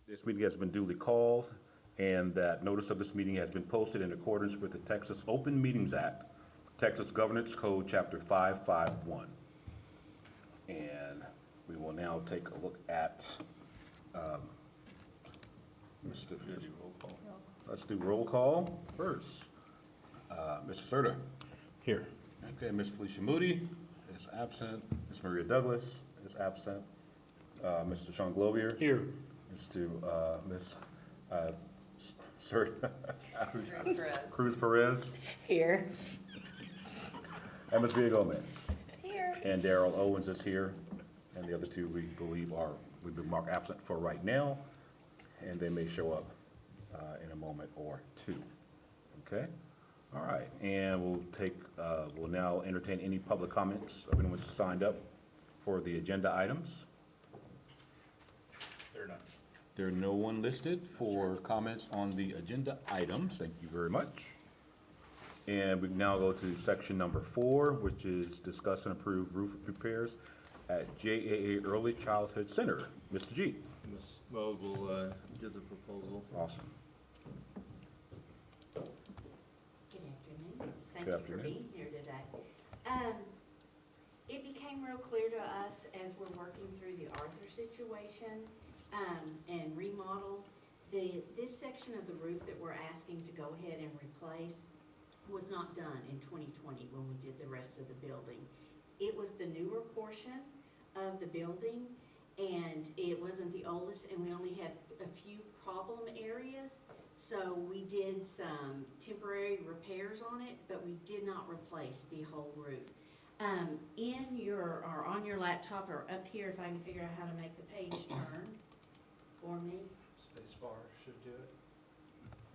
This meeting has been duly called, and that notice of this meeting has been posted in accordance with the Texas Open Meetings Act, Texas Governance Code, Chapter 551. And we will now take a look at, let's do roll call first. Mr. Serta. Here. Okay, Ms. Felicia Moody is absent. Ms. Maria Douglas is absent. Mr. Sean Glovier. Here. Cruz Perez. Here. And Ms. Villa Gomez. Here. And Daryl Owens is here. And the other two we believe we've been marked absent for right now, and they may show up in a moment or two. Okay? All right, and we'll now entertain any public comments of anyone signed up for the agenda items. There are no one listed for comments on the agenda items. Thank you very much. And we now go to section number 4, which is discuss and approve roof repairs at JAA Early Childhood Center. Mr. G. Ms. Moog will give the proposal. Awesome. Good afternoon. Thank Good you for afternoon. being here today. It became real clear to us as we're working through the Arthur situation and remodel, this section of the roof that we're asking to go ahead and replace was not done in 2020 when we did the rest of the building. It was the newer portion of the building, and it wasn't the oldest, and we only had a few problem areas. So we did some temporary repairs on it, but we did not replace the whole roof. On your laptop or up here, if I can figure out how to make the page turn for me. Space bar should do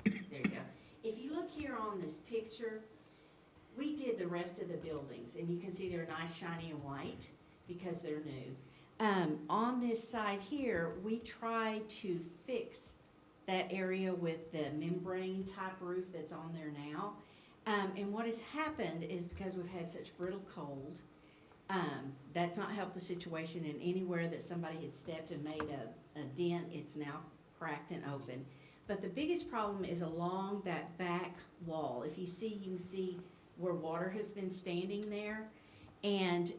it. There you go. If you look here on this picture, we did the rest of the buildings, and you can see they're nice, shiny, and white because they're new. On this side here, we tried to fix that area with the membrane type roof that's on there now. And what has happened is because we've had such brittle cold, that's not helped the situation, and anywhere that somebody had stepped and made a dent, it's now cracked and open. But the biggest problem is along that back wall. If you see, you can see where water has been standing there, and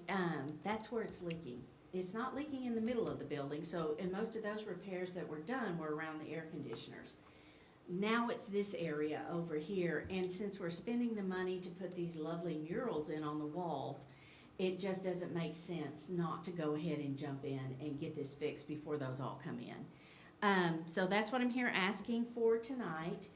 that's where it's leaking. It's not leaking in the middle of the building, so, and most of those repairs that were done were around the air conditioners. Now it's this area over here, and since we're spending the money to put these lovely murals in on the walls, it just doesn't make sense not to go ahead and jump in and get this fixed before those all come in. So that's what I'm here asking for tonight.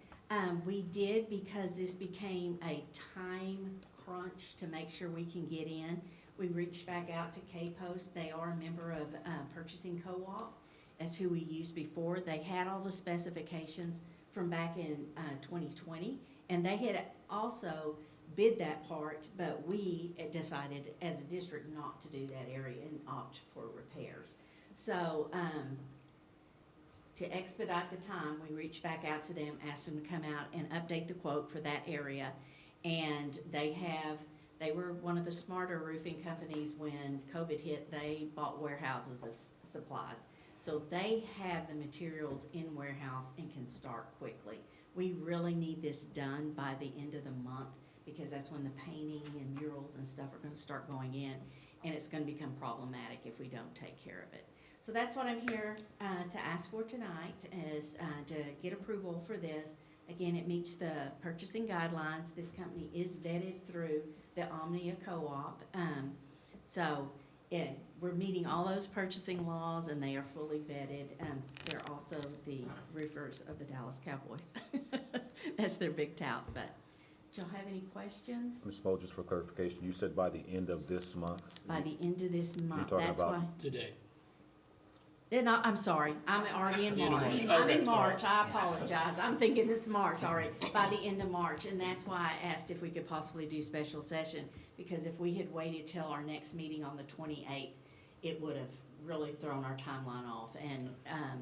We did, because this became a time crunch to make sure we can get in, we reached back out to K-Post. They are a member of Purchasing Co-op. That's who we used before. They had all the specifications from back in 2020, and they had also bid that part, but we decided as a district not to do that area and opt for repairs. So to expedite the time, we reached back out to them, asked them to come out and update the quote for that area, and they were one of the smarter roofing companies. When COVID hit, they bought warehouses of supplies. So they have the materials in warehouse and can start quickly. We really need this done by the end of the month, because that's when the painting and murals and stuff are gonna start going in, and it's gonna become problematic if we don't take care of it. So that's what I'm here to ask for tonight, is to get approval for this. Again, it meets the purchasing guidelines. This company is vetted through the Omnia Co-op. We're meeting all those purchasing laws, and they are fully vetted. They're also the roofers of the Dallas Cowboys. That's their big tout. But do y'all have any questions? Ms. Moog, just for clarification, you said by the end of this month? By the end of this month, talking that's about why. Today. I'm sorry, I'm already in March. I'm Okay. in March, I apologize. I'm thinking it's March already, by the end of March. And that's why I asked if we could possibly do special session, because if we had waited till our next meeting on the 28th, it would have really thrown our timeline off. And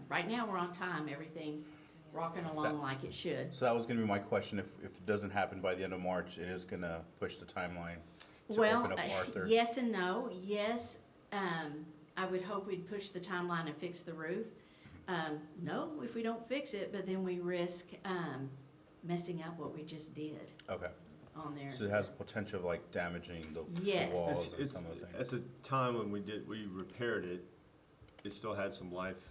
right now, we're on time. Everything's rocking along like it should. So that was gonna be my question. If it doesn't happen by the end of March, it is gonna push the timeline to Well, open up Arthur? yes and no. Yes, I would hope we'd push the timeline and fix the roof. No, if we don't fix it, but then we risk, messing up what we just did Okay, on there. so it has potential of like damaging the Yes. walls and It's, some of the at things. the time when we repaired it, it still had some life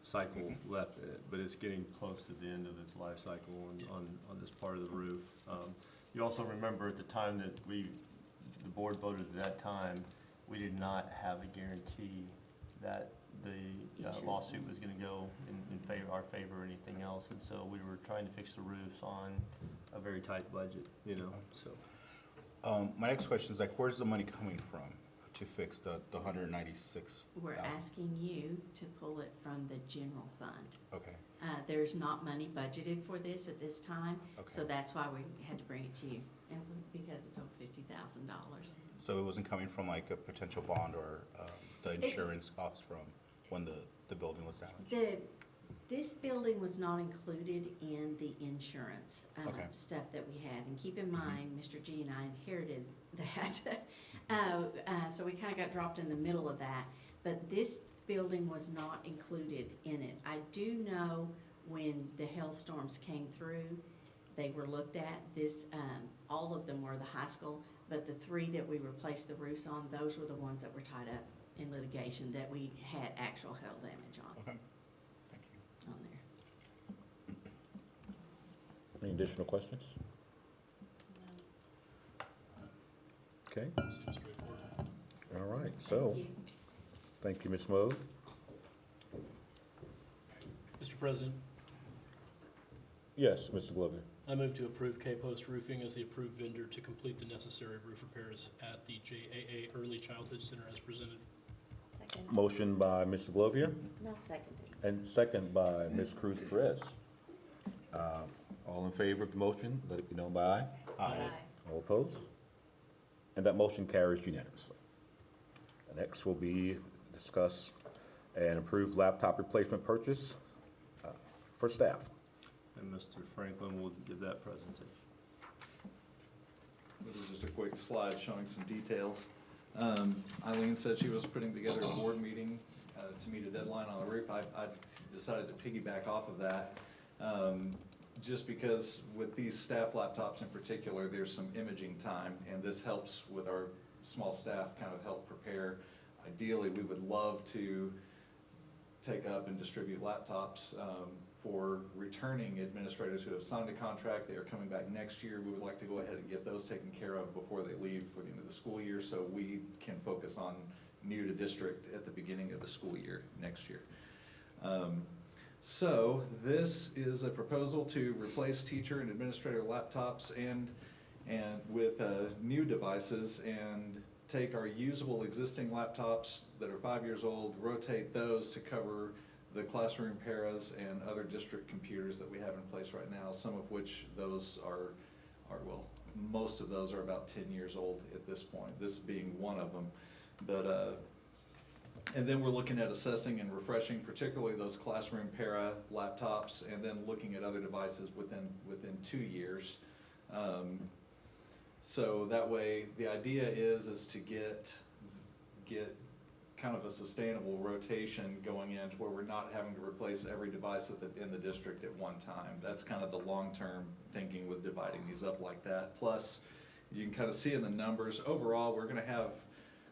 cycle left in it, but it's getting close to the end of its life cycle on this part of the roof. You also remember at the time that the board voted at that time, we did not have a guarantee that the lawsuit was gonna go in favor, our favor or anything else, and so we were trying to fix the roofs on a very tight budget, you know, so. My next question is like, where's the money coming from to fix the $196,000? We're asking you to pull it from the general fund. Okay, There's not money budgeted for this at this time, so okay. that's why we had to bring it to you, and because it's over $50,000. So it wasn't coming from like a potential bond or the insurance cost from when the building was damaged? This building was not included in the insurance Okay. stuff that we had. And keep in mind, Mr. G and I inherited that. So we kind of got dropped in the middle of that. But this building was not included in it. I do know when the hailstorms came through, they were looked at. All of them were the high school, but the 3 that we replaced the roofs on, those were the ones that were tied up in litigation that we had actual hail damage on. Okay, thank you. On there. Any additional questions? Okay, Seems straightforward. all right, so, Thank you. thank you, Ms. Moe. Mr. President, Yes, Mr. Glover. I move to approve K-Post Roofing as the approved vendor to complete the necessary roof repairs at the JAA Early Childhood Center as presented. Second. Motion by Mr. Glover No, seconded. and second by Ms. Cruz Perez. All in favor of the motion, let it be known by aye. Aye. All opposed? And that motion carries unanimously. The next will be discuss and approve laptop replacement purchase for staff. And Mr. Franklin will give that presentation. This is just a quick slide showing some details. Eileen said she was putting together a board meeting to meet a deadline on the roof. I decided to piggyback off of that, just because with these staff laptops in particular, there's some imaging time, and this helps with our small staff kind of help prepare. Ideally, we would love to take up and distribute laptops for returning administrators who have signed a contract. They are coming back next year. We would like to go ahead and get those taken care of before they leave for the end of the school year, so we can focus on new to district at the beginning of the school year next year. So this is a proposal to replace teacher and administrator laptops and with new devices, and take our usable existing laptops that are 5 years old, rotate those to cover the classroom paras and other district computers that we have in place right now, some of which those are well, most of those are about 10 years old at this point, this being one of them. But, and then we're looking at assessing and refreshing particularly those classroom para laptops, and then looking at other devices within 2 years. So that way, the idea is to get kind of a sustainable rotation going in to where we're not having to replace every device in the district at one time. That's kind of the long-term thinking with dividing these up like that. Plus, you can kind of see in the numbers, overall, we're gonna have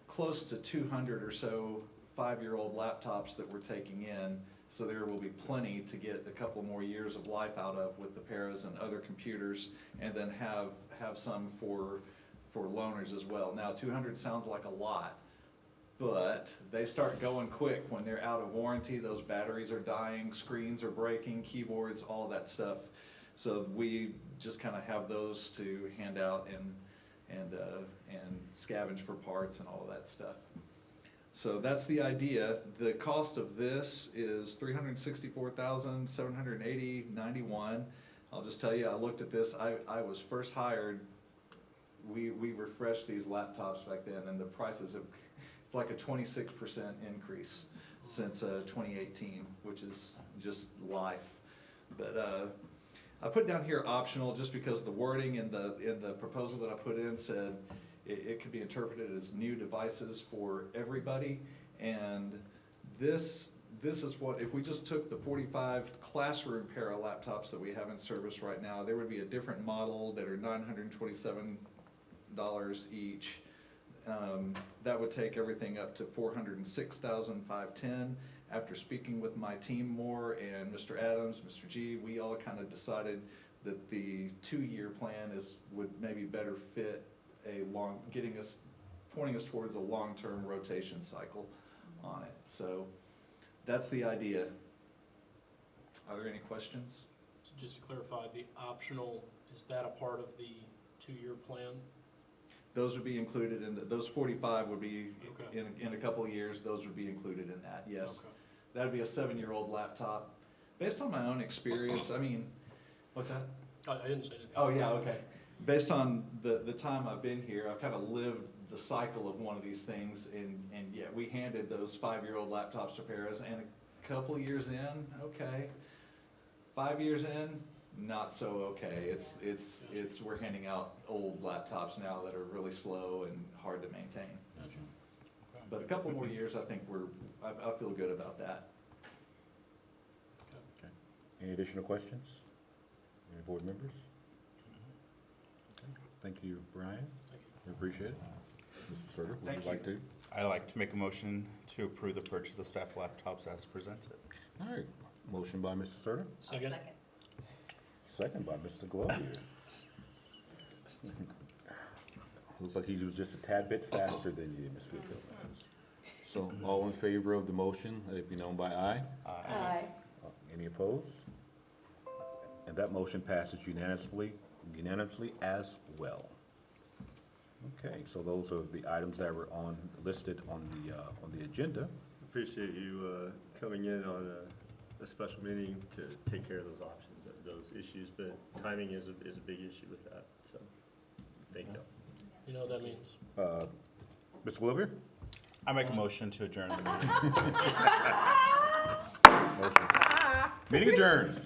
close to 200 or so 5-year-old laptops that we're taking in. So there will be plenty to get a couple more years of life out of with the paras and other computers, and then have some for loaners as well. Now, 200 sounds like a lot, but they start going quick when they're out of warranty. Those batteries are dying, screens are breaking, keyboards, all of that stuff. So we just kind of have those to hand out and scavenge for parts and all of that stuff. So that's the idea. The cost of this is $364,780.91. I'll just tell you, I looked at this. I was first hired. We refreshed these laptops back then, and the prices have, it's like a 26% increase since 2018, which is just life. But I put down here optional just because the wording in the proposal that I put in said it could be interpreted as new devices for everybody, and this this is what, if we just took the 45 classroom para laptops that we have in service right now, there would be a different model that are $927 each. That would take everything up to $406,510. After speaking with my team more and Mr. Adams, Mr. G, we all kind of decided that the 2-year plan would maybe better fit pointing us towards a long-term rotation cycle on it. So that's the idea. Are there any questions? So just to clarify, the optional, is that a part of the 2-year plan? Those would be included in, those 45 would be, Okay. in a couple of years, those would be included in that, yes. Okay. That'd be a 7-year-old laptop. Based on my own experience, I mean, what's that? I didn't say anything. Oh, yeah, okay. Based on the time I've been here, I've kind of lived the cycle of one of these things, and yeah, we handed those 5-year-old laptops to paras, and a couple of years in, okay. 5 years in, not so okay. We're handing out old laptops now that are really slow and hard to maintain. But a couple more years, I think I feel good about that. Okay. Any additional questions? Any board members? Okay. Thank you, Brian. Thank you. We appreciate it. Mr. Serter, would Thank you like to? I'd like to make a motion to approve the purchase of staff laptops as presented. All right, motion by Mr. Serter, Second? second by Mr. Glover. Looks like he was just a tad bit faster than you, Ms. Whitfield. So all in favor of the motion, let it be known by aye. Aye. Any opposed? And that motion passes unanimously as well. Okay, so those are the items that were listed on the agenda. Appreciate you coming in on a special meeting to take care of those options, those issues, but timing is a big issue with that, so, thank you. You know what that means? Mr. Glover? I make a motion to adjourn the meeting. Motion. Meeting adjourned.